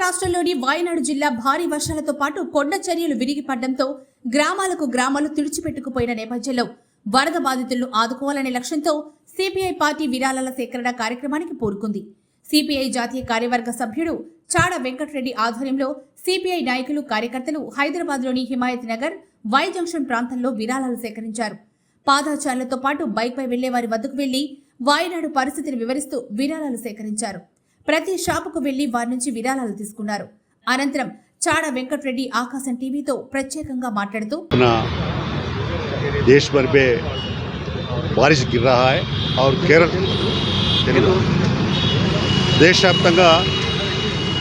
రాష్ట్రంలోని వాయనాడు జిల్లా భారీ వర్షాలతో పాటు కొండ చర్యలు విరిగిపడడంతో గ్రామాలు తుడిచిపెట్టుకుపోయిన నేపథ్యంలో వరద బాధితులను ఆదుకోవాలనే లక్ష్యంతో సిపిఐ పార్టీ విరాళాల సేకరణ కార్యక్రమానికి పూనుకుంది. సిపిఐ జాతీయ కార్యవర్గ సభ్యుడు చాడ వెంకటరెడ్డి ఆధ్వర్యంలో సిపిఐ నాయకులు కార్యకర్తలు హైదరాబాద్లోని హిమాయత్ నగర్ వై జంక్షన్ ప్రాంతంలో విరాళాలు సేకరించారు. పాదచారులతో పాటు బైక్పై వెళ్లే వారి వద్దకు వెళ్లి వాయనాడు పరిస్థితిని వివరిస్తూ విరాళాలు సేకరించారు. ప్రతి షాపుకు వెళ్లి వారి నుంచి విరాళాలు తీసుకున్నారు. అనంతరం చాడ వెంకటరెడ్డి ఆకాశం టీవీతో ప్రత్యేకంగా మాట్లాడుతూ देश भर में बारिश गिर रहा है और केरल దేశవ్యాప్తంగా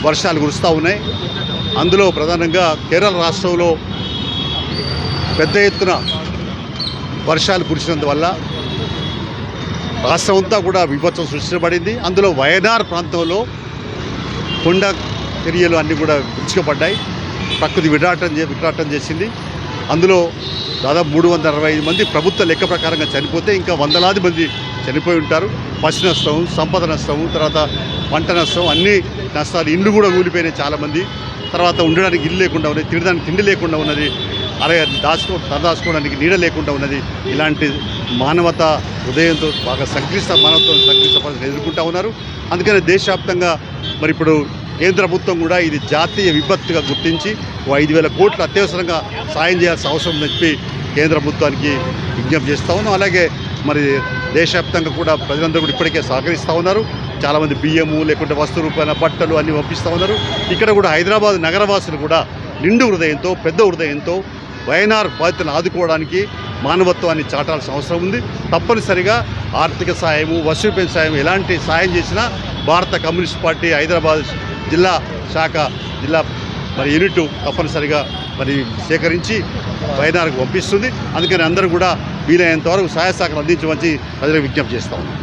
వర్షాలు కురుస్తూ ఉన్నాయి. అందులో ప్రధానంగా కేరళ రాష్ట్రంలో పెద్ద ఎత్తున వర్షాలు కురిసినందువల్ల రాష్ట్రం అంతా కూడా విపత్సం సృష్టించబడింది. అందులో వయనాడ్ ప్రాంతంలో కొండ చర్యలు అన్నీ కూడా విరుచుకుపడ్డాయి. ప్రకృతి విరాటం చేసింది. అందులో దాదాపు 365 మంది ప్రభుత్వ లెక్క ప్రకారంగా చనిపోతే ఇంకా వందలాది మంది చనిపోయి ఉంటారు. పశు నష్టం, సంపద నష్టం, తర్వాత పంట నష్టం, అన్ని నష్టాలు. ఇండ్లు కూడా కూలిపోయినాయి చాలామంది. తర్వాత ఉండడానికి ఇల్లు లేకుండా ఉన్నది, తినడానికి తిండి లేకుండా ఉన్నది, అలాగే తలదాచుకోవడానికి నీడ లేకుండా ఉన్నది. ఇలాంటి మానవతా హృదయంతో బాగా సంక్లిష్ట పరిస్థితులు ఎదుర్కొంటూ ఉన్నారు. అందుకని దేశవ్యాప్తంగా మరి ఇప్పుడు కేంద్ర ప్రభుత్వం కూడా ఇది జాతీయ విపత్తుగా గుర్తించి 5,000 కోట్లు అత్యవసరంగా సాయం చేయాల్సిన అవసరం చెప్పి కేంద్ర ప్రభుత్వానికి విజ్ఞప్తి చేస్తూ ఉన్నాం. అలాగే మరి దేశవ్యాప్తంగా కూడా ప్రజలందరూ కూడా ఇప్పటికే సహకరిస్తూ ఉన్నారు. చాలామంది బియ్యము లేకుంటే వస్తు రూపాయల బట్టలు అన్నీ పంపిస్తూ ఉన్నారు. ఇక్కడ కూడా హైదరాబాద్ నగరవాసులు కూడా నిండు హృదయంతో పెద్ద హృదయంతో వయనాడ్ బాధితులను ఆదుకోవడానికి మానవత్వాన్ని చాటాల్సిన అవసరం ఉంది. తప్పనిసరిగా ఆర్థిక సాయము, వసూలు సాయం ఎలాంటి సాయం చేసినా భారత కమ్యూనిస్ట్ పార్టీ హైదరాబాద్ జిల్లా శాఖ జిల్లా మరి యూనిట్ తప్పనిసరిగా మరి సేకరించి వయనాడ్కు పంపిస్తుంది. అందుకని అందరూ కూడా వీలైనంత వరకు సహాయ సహకారం అందించమని ప్రజలకు విజ్ఞప్తి చేస్తా ఉన్నాం.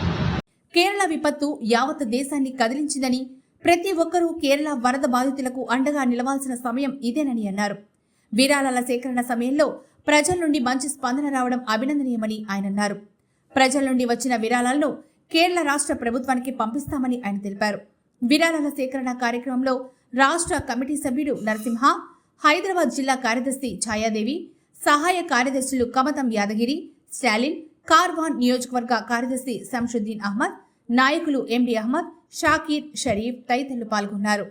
కేరళ విపత్తు యావత్ దేశాన్ని కదిలించిందని, ప్రతి ఒక్కరూ కేరళ వరద బాధితులకు అండగా నిలవాల్సిన సమయం ఇదేనని అన్నారు. విరాళాల సేకరణ సమయంలో ప్రజల నుండి మంచి స్పందన రావడం అభినందనీయమని ఆయన అన్నారు. ప్రజల నుండి వచ్చిన విరాళాలను కేరళ రాష్ట్ర ప్రభుత్వానికి పంపిస్తామని ఆయన తెలిపారు. విరాళాల సేకరణ కార్యక్రమంలో రాష్ట్ర కమిటీ సభ్యుడు నరసింహ, హైదరాబాద్ జిల్లా కార్యదర్శి ఛాయాదేవి, సహాయ కార్యదర్శులు కమతం యాదగిరి, స్టాలిన్, కార్వాన్ నియోజకవర్గ కార్యదర్శి శంషుద్దీన్ అహ్మద్, నాయకులు ఎండి అహ్మద్, షాకీర్, షరీఫ్ తదితరులు పాల్గొన్నారు.